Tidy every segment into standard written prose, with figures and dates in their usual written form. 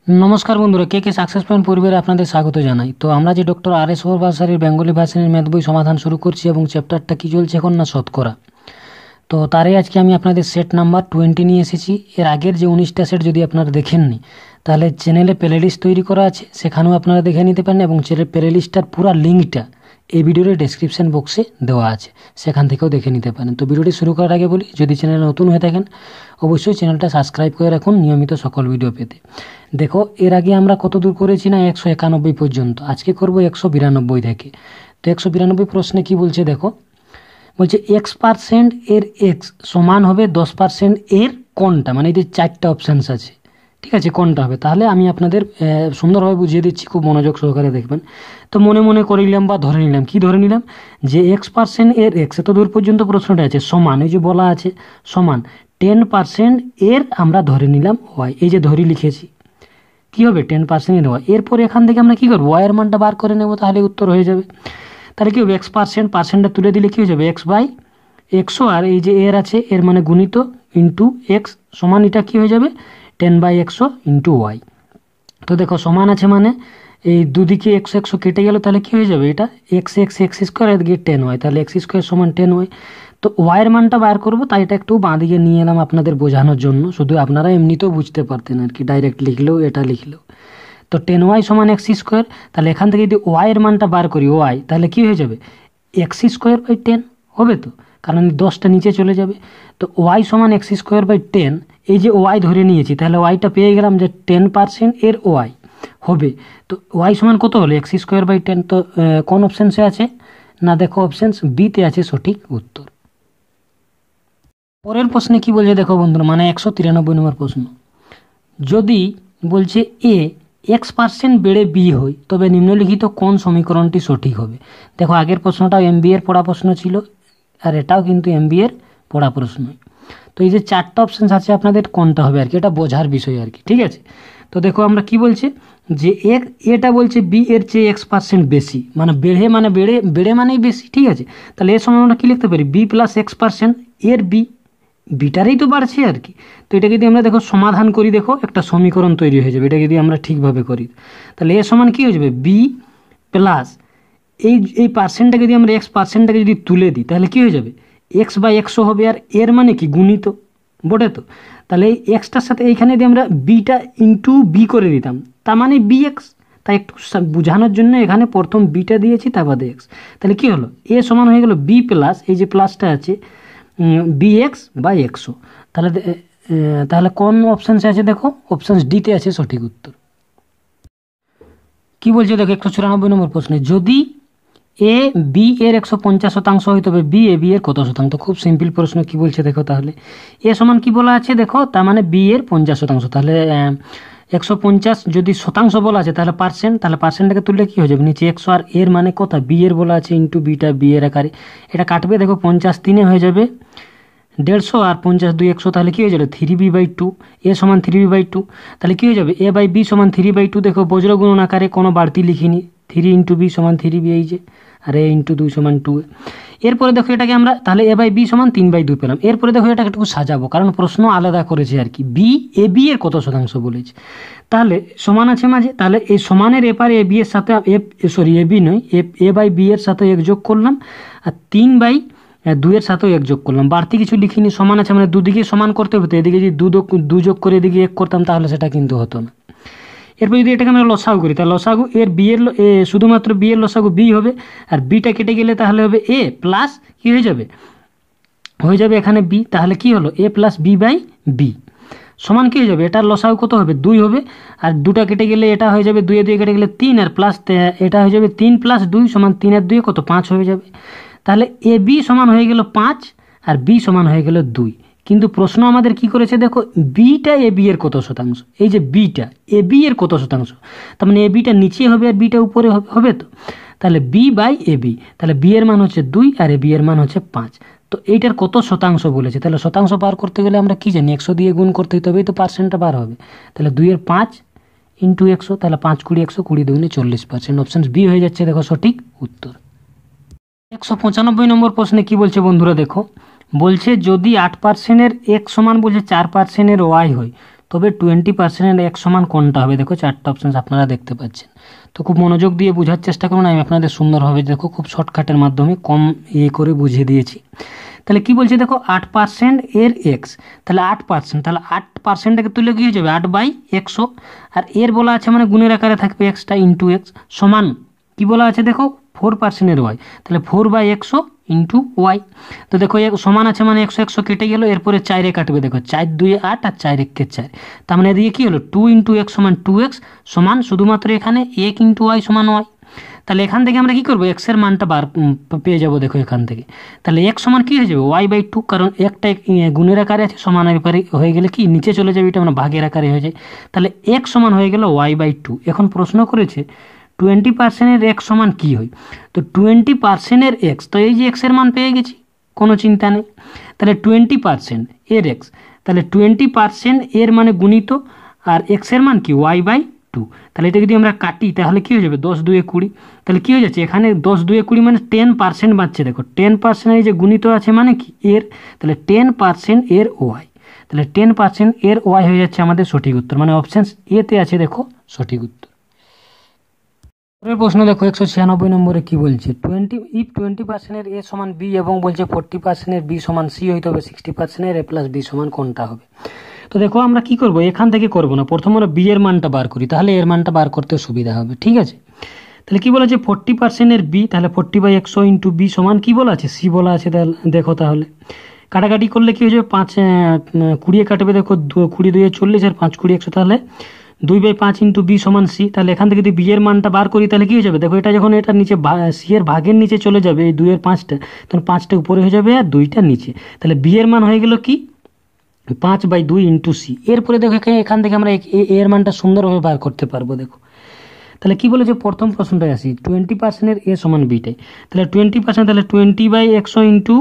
नमस्कार बंधुरा के सक्सेस पॉइंट परिवारे आपनादेर स्वागत जानाई। तो आमरा जे डॉक्टर आर.एस. ओरभासारिर बेंगली भार्सনের मैथ বই समाधान शुरू करছি এবং চ্যাপ্টারটা কি চলছে এখন না শতকরা। তো তারই আজকে আমি আপনাদের সেট নাম্বার 20 নিয়ে এসেছি। এর আগের যে 19টা সেট যদি আপনারা দেখেননি তাহলে চ্যানেলে প্লেলিস্ট তৈরি করা আছে, সেখানেও আপনারা দেখে নিতে পারেন এবং প্লেলিস্টটার পুরো লিঙ্কটা এই ভিডিওর ডেসক্রিপশন বক্সে দেওয়া আছে, সেখান থেকেও দেখে নিতে পারেন। তো ভিডিওটি শুরু করার আগে বলি, যদি চ্যানেলে নতুন হয়ে থাকেন অবশ্যই চ্যানেলটা সাবস্ক্রাইব করে রাখুন নিয়মিত সকল ভিডিও পেতে। দেখো এর আগে আমরা কত দূর করেছি না 191 পর্যন্ত, আজকে করব 192 থেকে। তো 192 প্রশ্নে কি বলছে দেখো, বলছে x% এর x সমান হবে 10% এর কোনটা, মানে এই যে চারটা অপশানস আছে, ঠিক আছে, কোনটা হবে। তাহলে আমি আপনাদের সুন্দরভাবে বুঝিয়ে দিচ্ছি, খুব মনোযোগ সহকারে দেখবেন। তো মনে মনে করে নিলাম বা ধরে নিলাম, কি ধরে নিলাম যে x% এর x, এত দূর পর্যন্ত প্রশ্নটা আছে, সমান এই যে বলা আছে সমান 10% এর আমরা ধরে নিলাম y, এই যে ধরে লিখেছি কি হবে 10% এর y। এরপর এখান থেকে আমরা কি করব y এর মানটা বার করে নেব, তাহলে উত্তর হয়ে যাবে। তাহলে কি হবে x% পার্সেন্টটা তুলে দিলে কি হয়ে যাবে x/100, আর এই যে এর আছে এর মানে গুণিত ইন্টু x সমান এটা কি হয়ে যাবে 10/100 ইন্টু y। তো দেখো সমান আছে মানে এই দুদিকে 100 কেটে গেল, তাহলে কি হয়ে যাবে এটা x স্কোয়ার এদিকে 10y, তাহলে x স্কোয়ার সমান 10y। তো y এর মানটা বার করব, তাই এটা একটু বাঁ দিকে নিয়ে এলাম আপনাদের বোঝানোর জন্য, শুধু আপনারা এমনিতেও বুঝতে পারতেন আর কি, ডাইরেক্ট লিখলেও এটা লিখলেও। তো 10y সমান x স্কোয়ার, তাহলে এখান থেকে যদি y এর মানটা বার করি y, তাহলে কি হয়ে যাবে x²/10 হবে, তো কারণ 10টা নিচে চলে যাবে। তো y সমান x²/10, এই যে y ধরে নিয়েছি, তাহলে yটা পেয়ে গেলাম যে 10% এর y হবে। তো y সমান কত হলো x²/10। তো কোন অপশানসে আছে না, দেখো অপশানস বিতে আছে সঠিক উত্তর। পরের প্রশ্নে কি বলছে দেখো বন্ধুরা, মানে 193 নম্বর প্রশ্ন, যদি বলছে x% বেড়ে b হয় তবে নিম্নলিখিত কোন সমীকরণটি সঠিক হবে। দেখো আগের প্রশ্নটাও MBA এর পড়া প্রশ্ন ছিল, আর এটাও কিন্তু MBA এর পড়া প্রশ্ন। তো এই যে চারটা অপশান আছে আপনাদের কোনটা হবে আর কি, এটা বোঝার বিষয় আর কি, ঠিক আছে। তো দেখো আমরা কি বলছে যে এটা বলছে b এর চেয়ে x% বেশি, মানে বেড়ে মানেই বেশি, ঠিক আছে। তাহলে এর সময় আমরা কি লিখতে পারি b + x% এর বিটারেই তো বাড়ছে আর কি। তো এটা যদি আমরা দেখো সমাধান করি, দেখো একটা সমীকরণ তৈরি হয়ে যাবে, এটা যদি আমরা ঠিকভাবে করি, তাহলে এর সমান কি হয়ে যাবে b প্লাস এই পার্সেন্টটাকে যদি আমরা x%টাকে যদি তুলে দিই, তাহলে কি হয়ে যাবে x/100 হবে, আর এর মানে কি গুণিত বটে। তো তাহলে এই এক্সটার সাথে এইখানে যদি আমরা বিটা ইন্টু বি করে দিতাম, তার মানে bx, তাই একটু বোঝানোর জন্য এখানে প্রথম বিটা দিয়েছি, তার বাদে এক্স। তাহলে কি হলো এ সমান হয়ে গেল b প্লাস এই যে প্লাসটা আছে bx/100। তাহলে কোন অপশানসে আছে দেখো, অপশানস ডিতে আছে সঠিক উত্তর। কি বলছে দেখো 194 নম্বর প্রশ্নে, যদি a b এর 150% হয় তবে b a b এর কত শতাংশ। খুব সিম্পল প্রশ্ন। কি বলছে দেখো, তাহলে এ সমান কি বলা আছে দেখো, তার মানে b এর 50%, তাহলে 150 যদি শতাংশ বলা আছে তাহলে পার্সেন্ট, তাহলে পার্সেন্টটাকে তুললে কি হয়ে যাবে নিচে 100, আর এর মানে কত b এর বলা আছে ইন্টু বিটা b এর আকারে, এটা কাটবে দেখো 50 3 হয়ে যাবে 150, আর 50 2 100, তাহলে কি হয়ে যাবে 3b/2, এ সমান 3b/2, তাহলে কি হয়ে যাবে a/b সমান 3/2। দেখো বজ্র গুণন আকারে কোনো বাড়তি লিখিনি, 3 × b সমান 3b, এই যে, আর a × 2 সমান 2। এরপরে দেখো এটাকে আমরা তাহলে a/b সমান 3/2 পেলাম। এরপরে দেখো এটাকে একটু সাজাবো, কারণ প্রশ্ন আলাদা করেছে আর কি, b a b এর কত শতাংশ বলেছে। তাহলে সমান আছে মাঝে, তাহলে এই সমানের এপারে a b এর সাথে a b নয় a/b এর সাথে 1 যোগ করলাম, আর 3/2 এর সাথেও 1 যোগ করলাম, বাড়তি কিছু লিখিনি। সমান আছে মানে দুদিকে সমান করতে হতো, এদিকে যদি 2 যোগ করে এদিকে 1 করতাম তাহলে সেটা কিন্তু হতো না। এরপর যদি এটাকে আমরা লসাগু করি, তাহলে লসাগু এর শুধুমাত্র বি এর লসাগু বি হবে, আর বিটা কেটে গেলে তাহলে হবে এ প্লাস কি হয়ে যাবে এখানে বি, তাহলে কি হলো a + b/b সমান কি হয়ে যাবে, এটার লসাগু কত হবে 2 হবে, আর 2টা কেটে গেলে এটা হয়ে যাবে 2 এ 2 কেটে গেলে 3, আর প্লাস এটা হয়ে যাবে 3 + 2 সমান 3 আর 2 কত 5 হয়ে যাবে। তাহলে এ বি সমান হয়ে গেল 5, আর বি সমান হয়ে গেল 2। কিন্তু প্রশ্ন আমাদের কি করেছে দেখো, বিটা এ বি এর কত শতাংশ, এই যে বিটা এ বি এর কত শতাংশ, তার মানে এ বিটা নিচে হবে আর বিটা উপরে হবে। তো তাহলে b/ab, তাহলে বি এর মান হচ্ছে 2 আর এ বি এর মান হচ্ছে 5। তো এইটার কত শতাংশ বলেছে, তাহলে শতাংশ বার করতে গেলে আমরা কি জানি 100 দিয়ে গুণ করতে তবেই তো পার্সেন্টটা বার হবে। তাহলে 2 এর 5 × 100, তাহলে 5 × 100 20 × 40%, অপশান বি হয়ে যাচ্ছে দেখো সঠিক উত্তর। 195 নম্বর প্রশ্নে কি বলছে বন্ধুরা দেখো, বলছে যদি 8% এর x সমান বলছে 4% এর y হয় তবে 20% এক্স সমান কোনটা হবে? দেখো চারটা অপশান আপনারা দেখতে পাচ্ছেন। তো খুব মনোযোগ দিয়ে বোঝার চেষ্টা করুন, আমি আপনাদের সুন্দরভাবে দেখো খুব শর্টকাটের মাধ্যমে কম করে বুঝিয়ে দিয়েছি। তাহলে কি বলছে দেখো 8% এর এক্স, তাহলে 8%, তাহলে 8%টাকে তুলে কী হয়ে যাবে 8/100, আর এর বলা আছে মানে গুণের আকারে থাকবে এক্সটা ইন্টু এক্স সমান কি বলা আছে দেখো 4% এর ওয়াই, তাহলে 4/100 ইন্টু ওয়াই। তো দেখো সমান আছে মানে 100 কেটে গেল, এরপরে 4 কাটবে, দেখো 4 2 8 আর 4 1 4, তার মানে এদিকে কী হলো 2 ইন্টু এক্স সমান 2x সমান শুধুমাত্র এখানে 1 ইন্টু ওয়াই সমান ওয়াই। তাহলে এখান থেকে আমরা কী করবো এক্সের মানটা পেয়ে যাবো দেখো এখান থেকে। তাহলে এক্স সমান কী হয়ে যাবে y/2, কারণ একটা গুণের আকারে আছে, সমানের আকারে হয়ে গেলে কি নিচে চলে যাবে, এটা মানে ভাগের আকারে হয়ে যায়। তাহলে এক্স সমান হয়ে গেল y/2। এখন প্রশ্ন করেছে 20% এর এক্স সমান কী হয়? তো 20% এর এক্স, তো এই যে এক্সের মান পেয়ে গেছি, কোনো চিন্তা নেই। তাহলে 20% এর এক্স, তাহলে 20% এর মানে গুণিত আর এক্সের মান কি y/2। তাহলে এটা যদি আমরা কাটি তাহলে কী হয়ে যাবে 10 2 20, তাহলে কী হয়ে যাচ্ছে এখানে 10 2 20 মানে 10% বাড়ছে, দেখো 10% এই যে গুণিত আছে মানে কি এর, তাহলে 10% এর ওয়াই, তাহলে 10% এর ওয়াই হয়ে যাচ্ছে আমাদের সঠিক উত্তর, মানে অপশান এতে আছে দেখো সঠিক উত্তর। পরের প্রশ্ন দেখো 196 নম্বরে কি বলছে 20% এর এ সমান বি এবং বলছে 40% এর বি সমান সি হইতে হবে 60% এর এ প্লাস বি সমান কোনটা হবে? তো দেখো আমরা কি করব, এখান থেকে করব না, প্রথমে আমরা বি এর মানটা বার করি, তাহলে এর মানটা বার করতে সুবিধা হবে, ঠিক আছে। তাহলে কি বলা আছে 40% এর বি, তাহলে 40/100 ইন্টু বি সমান কি বলা আছে সি বলা আছে। তাহলে দেখো তাহলে কাটাকাটি করলে কি হয়ে যাবে 5 20 কাটবে, দেখো 20 2 40 আর 5 20 100, তাহলে 2/5 ইন্টু বি সমান সি। তাহলে এখান থেকে যদি বি এর মানটা বার করি তাহলে কি হয়ে যাবে, দেখো এটা যখন এটা নিচে সি এর ভাগের নিচে চলে যাবে, এই 2 এর 5টা, তখন 5টা উপরে হয়ে যাবে আর 2টা নিচে, তাহলে বি এর মান হয়ে গেল কি 5/2 ইন্টু সি। এরপরে দেখো এখান থেকে আমরা এর মানটা সুন্দরভাবে বার করতে পারবো। দেখো তাহলে কি বলেছে প্রথম প্রশ্নটায় আসি 20% এর এ সমান বিটাই, তাহলে 20%, তাহলে 20/100 ইন্টু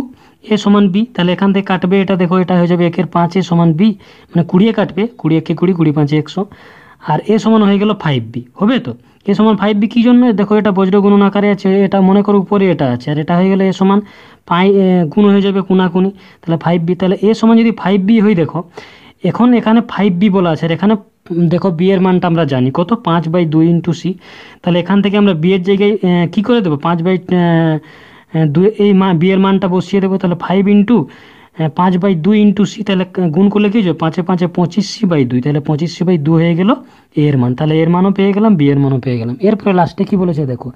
এ সমান বি, তাহলে এখান থেকে কাটবে এটা, দেখো এটা হয়ে যাবে 1 5 এ সমান বি, মানে 20 কাটবে, 20 1 20 20 5 100, আর এ সমান হয়ে গেল 5b, হবে তো এ সমান 5b কী জন্য, দেখো এটা বজ্র গুণন আকারে আছে, এটা মনে করো উপরে এটা আছে, আর এটা হয়ে গেলে এ সমান গুণ হয়ে যাবে কোনাকুনি, তাহলে 5b, তাহলে এ সমান যদি 5b হয়, দেখো এখন এখানে 5b বলা আছে, আর এখানে দেখো বি এর মানটা আমরা জানি কত 5/2 ইন্টু সি, তাহলে এখান থেকে আমরা বি এর জায়গায় কী করে দেবো 5/2 এই বি এর মানটা বসিয়ে দেবো, তাহলে 5 ইন্টু 5/2 ইন্টু সি, তাহলে গুণ করলে কি হয়ে 5 5 25c/2, তাহলে 25c/2 হয়ে গেল এর মান, তাহলে এর মানও পেয়ে গেলাম বি এর মানও পেয়ে গেলাম। এরপরে লাস্টে কি বলেছে দেখো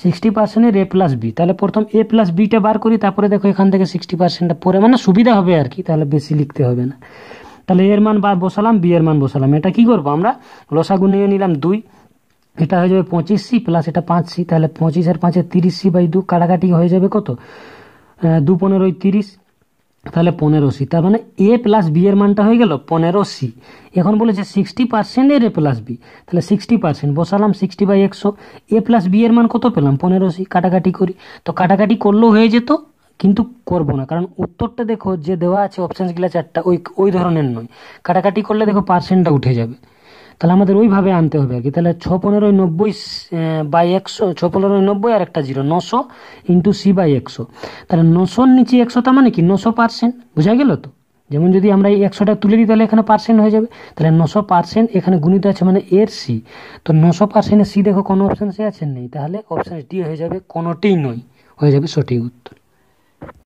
60% এর এ প্লাস বি, তাহলে প্রথম এ প্লাস বিটা বার করি, তারপরে দেখো এখান থেকে 60%টা পরে মানে সুবিধা হবে আর কি, তাহলে বেশি লিখতে হবে না। তাহলে এর মান বসালাম, বি এর মান বসালাম, এটা কি করবো আমরা লসাগু নিয়ে নিলাম 2, এটা হয়ে যাবে 25c প্লাস এটা 5c, তাহলে 25 আর 5 30c/2, কাটাকাটি হয়ে যাবে কত 2 15 30, তাহলে 15c, তার মানে এ প্লাস বি এর মানটা হয়ে গেল 15c। এখন বলেছে 60% এর এ প্লাস বি, তাহলে 60% বসালাম 60/100, এ প্লাস বি এর মান কত পেলাম 15c, কাটাকাটি করি, তো কাটাকাটি করলেও হয়ে যেত কিন্তু করবো না, কারণ উত্তরটা দেখো যে দেওয়া আছে অপশানসগুলো চারটা ওই ধরনের নয়, কাটাকাটি করলে দেখো পার্সেন্টটা উঠে যাবে, তাহলে আমাদের ওইভাবে আনতে হবে আর কি। তাহলে 6 15 90/100, 6 15 90 আর একটা 0, 900 ইন্টু c/100, তাহলে 900 নিচে 100, তার মানে কি 900%, বোঝা গেল তো। যেমন যদি আমরা এই 100টা তুলে দিই তাহলে এখানে পার্সেন্ট হয়ে যাবে, তাহলে 900% এখানে গুণিত আছে মানে এর সি, তো 900% এর সি দেখো কোনো অপশান সে আছে নেই, তাহলে অপশান ডি হয়ে যাবে, কোনোটিই নয়, হয়ে যাবে সঠিক উত্তর।